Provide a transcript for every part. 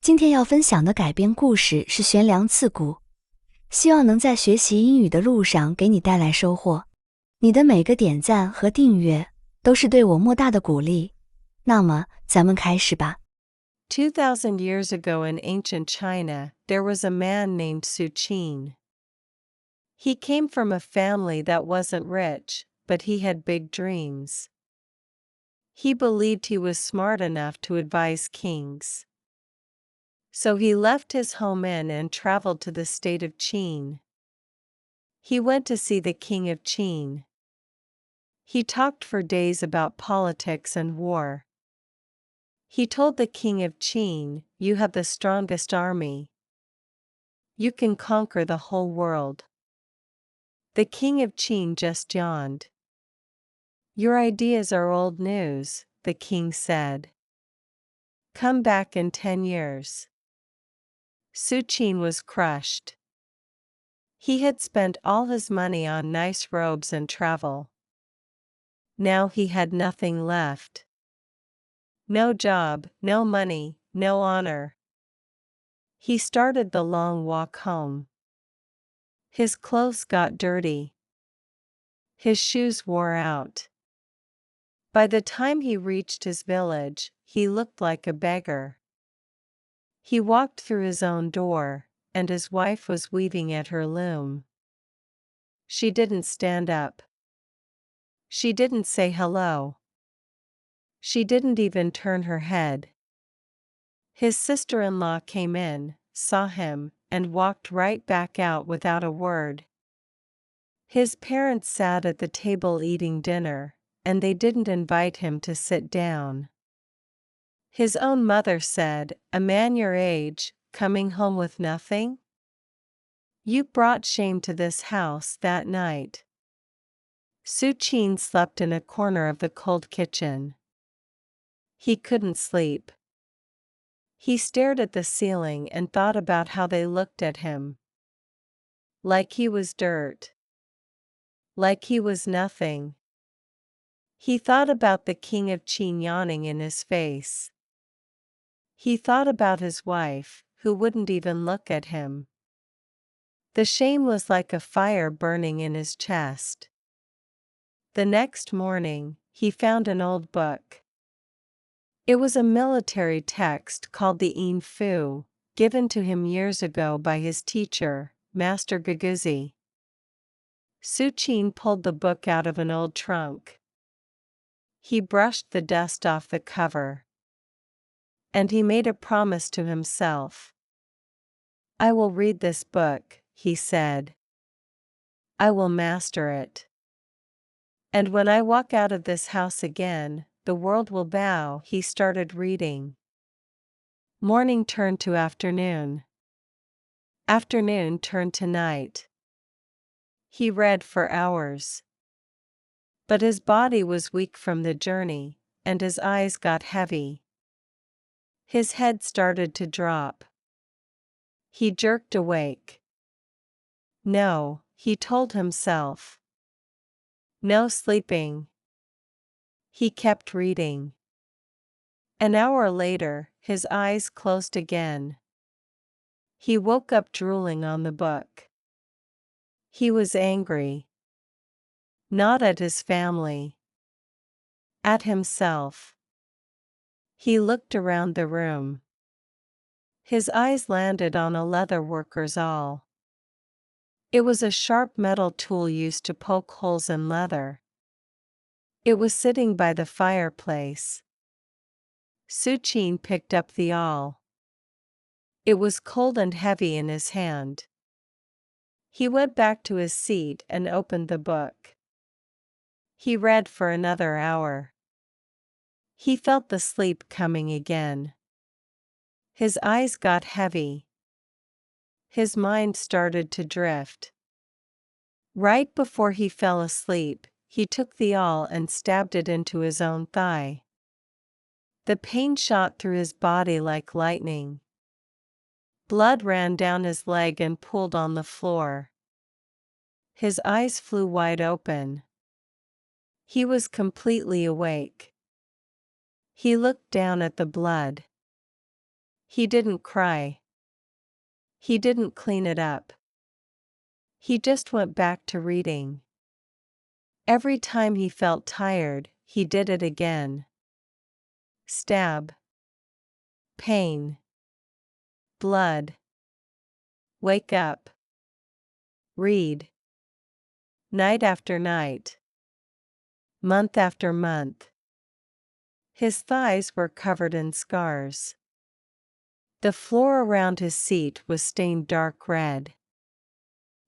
今天要分享的改编故事是悬梁刺股，希望能在学习英语的路上给你带来收获。你的每个点赞和订阅都是对我莫大的鼓励。那么，咱们开始吧。 2,000 years ago in ancient China, there was a man named Su Qin. He came from a family that wasn't rich, but he had big dreams. He believed he was smart enough to advise kings. So he left his home inn and traveled to the state of Qin. He went to see the king of Qin. He talked for days about politics and war. He told the king of Qin, "You have the strongest army. You can conquer the whole world." The king of Qin just yawned. "Your ideas are old news," the king said. "Come back in 10 years. Su Qin was crushed. He had spent all his money on nice robes and travel. Now he had nothing left. No job, no money, no honor. He started the long walk home. His clothes got dirty. His shoes wore out. By the time he reached his village, he looked like a beggar. He walked through his own door, and his wife was weaving at her loom. She didn't stand up. She didn't say hello. She didn't even turn her head. His sister-in-law came in, saw him, and walked right back out without a word. His parents sat at the table eating dinner, and they didn't invite him to sit down. His own mother said, "A man your age, coming home with nothing? You brought shame to this house that night." Su Qin slept in a corner of the cold kitchen. He couldn't sleep. He stared at the ceiling and thought about how they looked at him. Like he was dirt. Like he was nothing. He thought about the king of Qin yawning in his face. He thought about his wife, who wouldn't even look at him. The shame was like a fire burning in his chest. The next morning, he found an old book. It was a military text called the Yin Fu, given to him years ago by his teacher, Master Gaguzzi. Su Qin pulled the book out of an old trunk. He brushed the dust off the cover. And he made a promise to himself. "I will read this book," he said. "I will master it. And when I walk out of this house again, the world will bow." He started reading. Morning turned to afternoon. Afternoon turned to night. He read for hours. But his body was weak from the journey, and his eyes got heavy. His head started to drop. He jerked awake. No, he told himself. No sleeping. He kept reading. An hour later, his eyes closed again. He woke up drooling on the book. He was angry. Not at his family. At himself. He looked around the room. His eyes landed on a leather worker's awl. It was a sharp metal tool used to poke holes in leather. It was sitting by the fireplace. Su Qin picked up the awl. It was cold and heavy in his hand. He went back to his seat and opened the book. He read for another hour. He felt the sleep coming again. His eyes got heavy. His mind started to drift. Right before he fell asleep, he took the awl and stabbed it into his own thigh. The pain shot through his body like lightning. Blood ran down his leg and pooled on the floor. His eyes flew wide open. He was completely awake. He looked down at the blood. He didn't cry. He didn't clean it up. He just went back to reading. Every time he felt tired, he did it again. Stab. Pain. Blood. Wake up. Read. Night after night. Month after month. His thighs were covered in scars. The floor around his seat was stained dark red.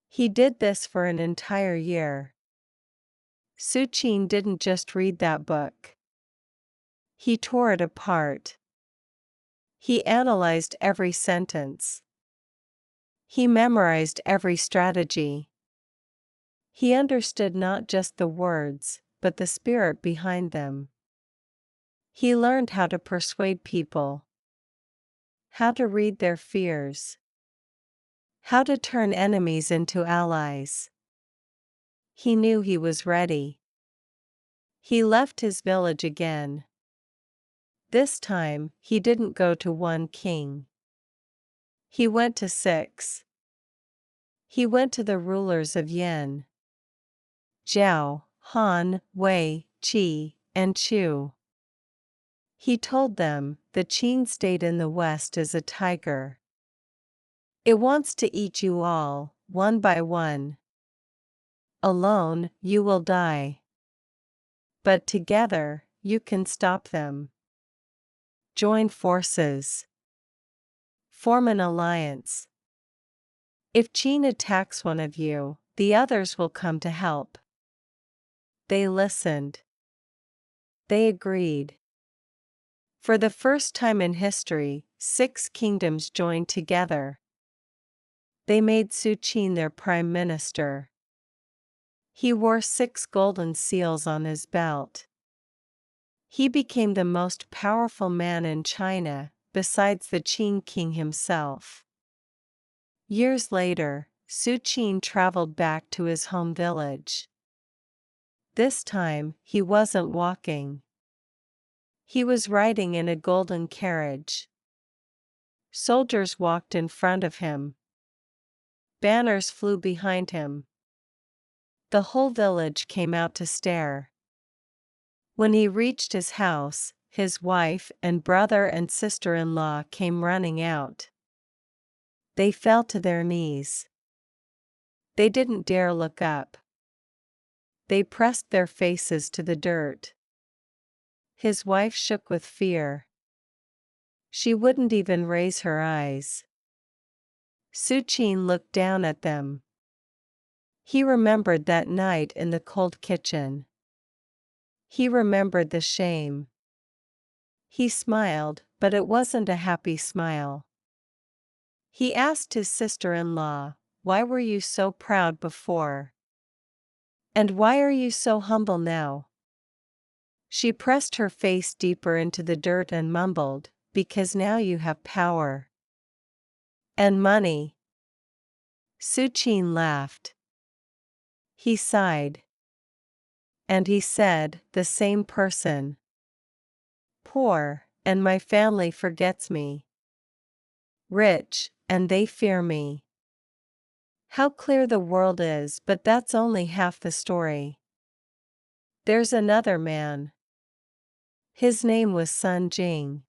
He did this for an entire year. Suchin didn't just read that book. He tore it apart. He analyzed every sentence. He memorized every strategy. He understood not just the words, but the spirit behind them. He learned how to persuade people, how to read their fears, how to turn enemies into allies. He knew he was ready. He left his village again. This time, he didn't go to one king. He went to 6. He went to the rulers of Yin, Zhao, Han, Wei, Qi, and Chu. He told them, the Qin state in the west is a tiger. It wants to eat you all, one by one. Alone, you will die. But together, you can stop them. Join forces. Form an alliance. If Qin attacks one of you, the others will come to help. They listened. They agreed. For the first time in history, 6 kingdoms joined together. They made Suchin their prime minister. He wore 6 golden seals on his belt. He became the most powerful man in China, besides the Qin king himself. Years later, Suchin traveled back to his home village. This time, he wasn't walking. He was riding in a golden carriage. Soldiers walked in front of him. Banners flew behind him. The whole village came out to stare. When he reached his house, his wife and brother and sister-in-law came running out. They fell to their knees. They didn't dare look up. They pressed their faces to the dirt. His wife shook with fear. She wouldn't even raise her eyes. Suchin looked down at them. He remembered that night in the cold kitchen. He remembered the shame. He smiled, but it wasn't a happy smile. He asked his sister-in-law, "Why were you so proud before? And why are you so humble now?" She pressed her face deeper into the dirt and mumbled, "Because now you have power. And money." Suchin laughed. He sighed. And he said, "The same person. Poor, and my family forgets me. Rich, and they fear me. How clear the world is, but that's only half the story. There's another man. His name was Sun Jing.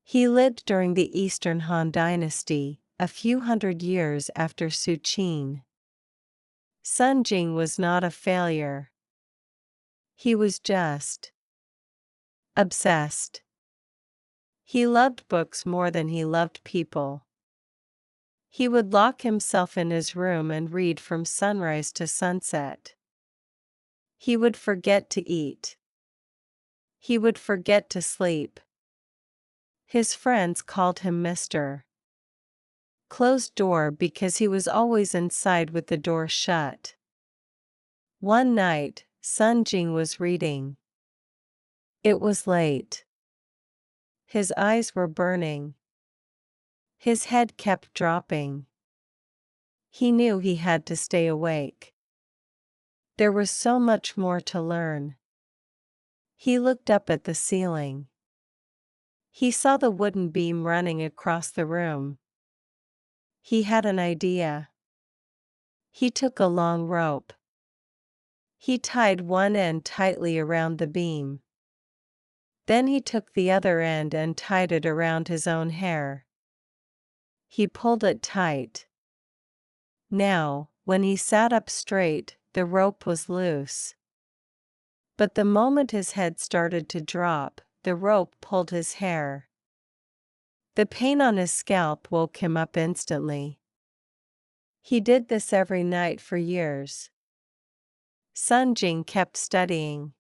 He lived during the Eastern Han Dynasty, a few hundred years after Suchin. Sun Jing was not a failure. He was just obsessed. He loved books more than he loved people. He would lock himself in his room and read from sunrise to sunset. He would forget to eat. He would forget to sleep. His friends called him Mr. Closed Door because he was always inside with the door shut. One night, Sun Jing was reading. It was late. His eyes were burning. His head kept dropping. He knew he had to stay awake. There was so much more to learn. He looked up at the ceiling. He saw the wooden beam running across the room. He had an idea. He took a long rope. He tied one end tightly around the beam. Then he took the other end and tied it around his own hair. He pulled it tight. Now, when he sat up straight, the rope was loose. But the moment his head started to drop, the rope pulled his hair. The pain on his scalp woke him up instantly. He did this every night for years. Sun Jing kept studying.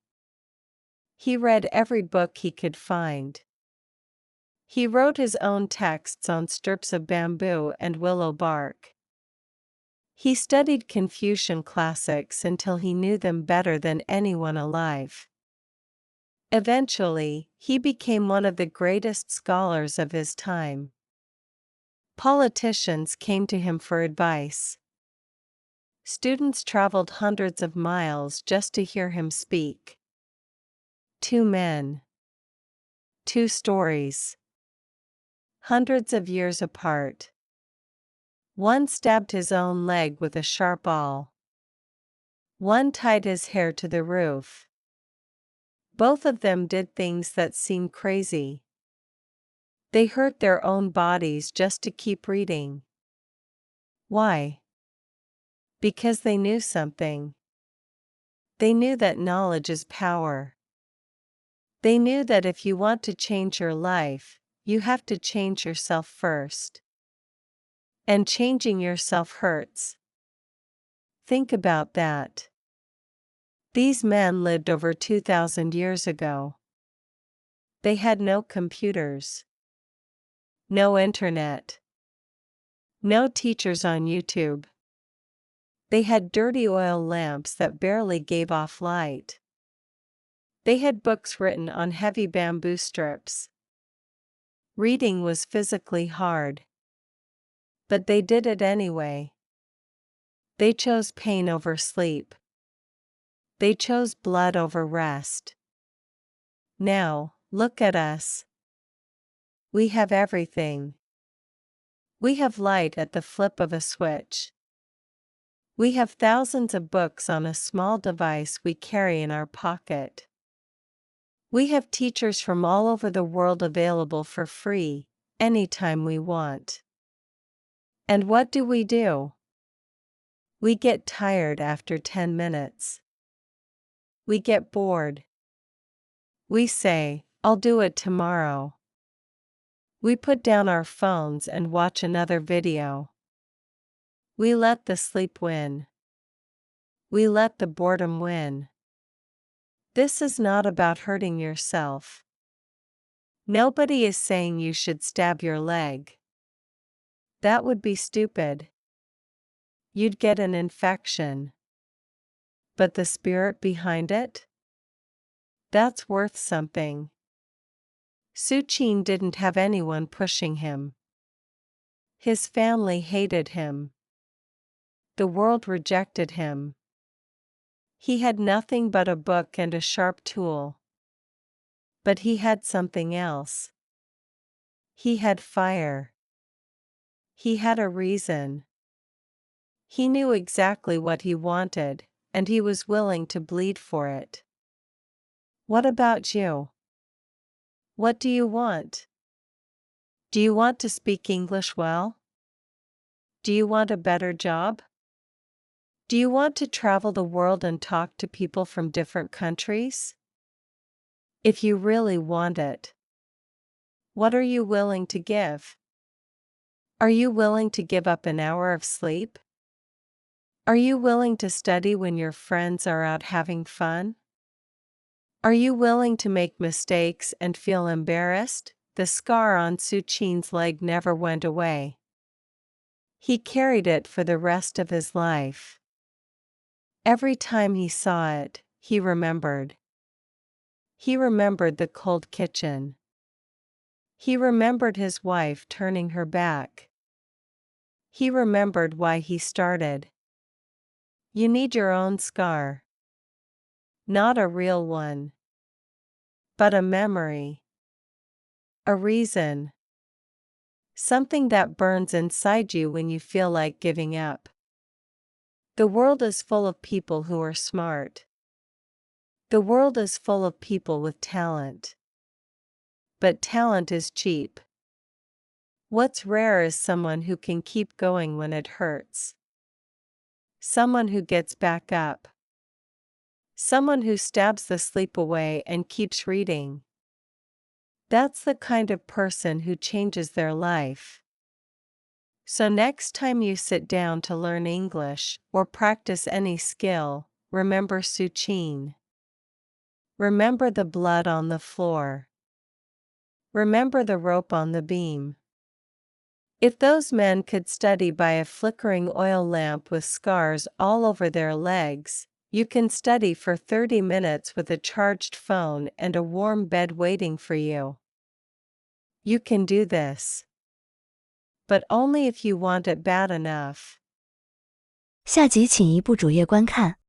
He read every book he could find. He wrote his own texts on strips of bamboo and willow bark. He studied Confucian classics until he knew them better than anyone alive. Eventually, he became one of the greatest scholars of his time. Politicians came to him for advice. Students traveled hundreds of miles just to hear him speak. Two men. Two stories. Hundreds of years apart. One stabbed his own leg with a sharp awl. One tied his hair to the roof. Both of them did things that seemed crazy. They hurt their own bodies just to keep reading. Why? Because they knew something. They knew that knowledge is power. They knew that if you want to change your life, you have to change yourself first. And changing yourself hurts. Think about that. These men lived over 2,000 years ago. They had no computers. No internet. No teachers on YouTube. They had dirty oil lamps that barely gave off light. They had books written on heavy bamboo strips. Reading was physically hard. But they did it anyway. They chose pain over sleep. They chose blood over rest. Now, look at us. We have everything. We have light at the flip of a switch. We have thousands of books on a small device we carry in our pocket. We have teachers from all over the world available for free, anytime we want. And what do? We get tired after 10 minutes. We get bored. We say, "I'll do it tomorrow." We put down our phones and watch another video. We let the sleep win. We let the boredom win. This is not about hurting yourself. Nobody is saying you should stab your leg. That would be stupid. You'd get an infection. But the spirit behind it? That's worth something. Su Qin didn't have anyone pushing him. His family hated him. The world rejected him. He had nothing but a book and a sharp tool. But he had something else. He had fire. He had a reason. He knew exactly what he wanted, and he was willing to bleed for it. What about you? What do you want? Do you want to speak English well? Do you want a better job? Do you want to travel the world and talk to people from different countries? If you really want it, what are you willing to give? Are you willing to give up an hour of sleep? Are you willing to study when your friends are out having fun? Are you willing to make mistakes and feel embarrassed? The scar on Su Qin's leg never went away. He carried it for the rest of his life. Every time he saw it, he remembered. He remembered the cold kitchen. He remembered his wife turning her back. He remembered why he started. You need your own scar. Not a real one, but a memory. A reason. Something that burns inside you when you feel like giving up. The world is full of people who are smart. The world is full of people with talent. But talent is cheap. What's rare is someone who can keep going when it hurts. Someone who gets back up. Someone who stabs the sleep away and keeps reading. That's the kind of person who changes their life. So next time you sit down to learn English or practice any skill, remember Suchin. Remember the blood on the floor. Remember the rope on the beam. If those men could study by a flickering oil lamp with scars all over their legs, you can study for 30 minutes with a charged phone and a warm bed waiting for you. You can do this. But only if you want it bad enough. 下集请移步主页观看。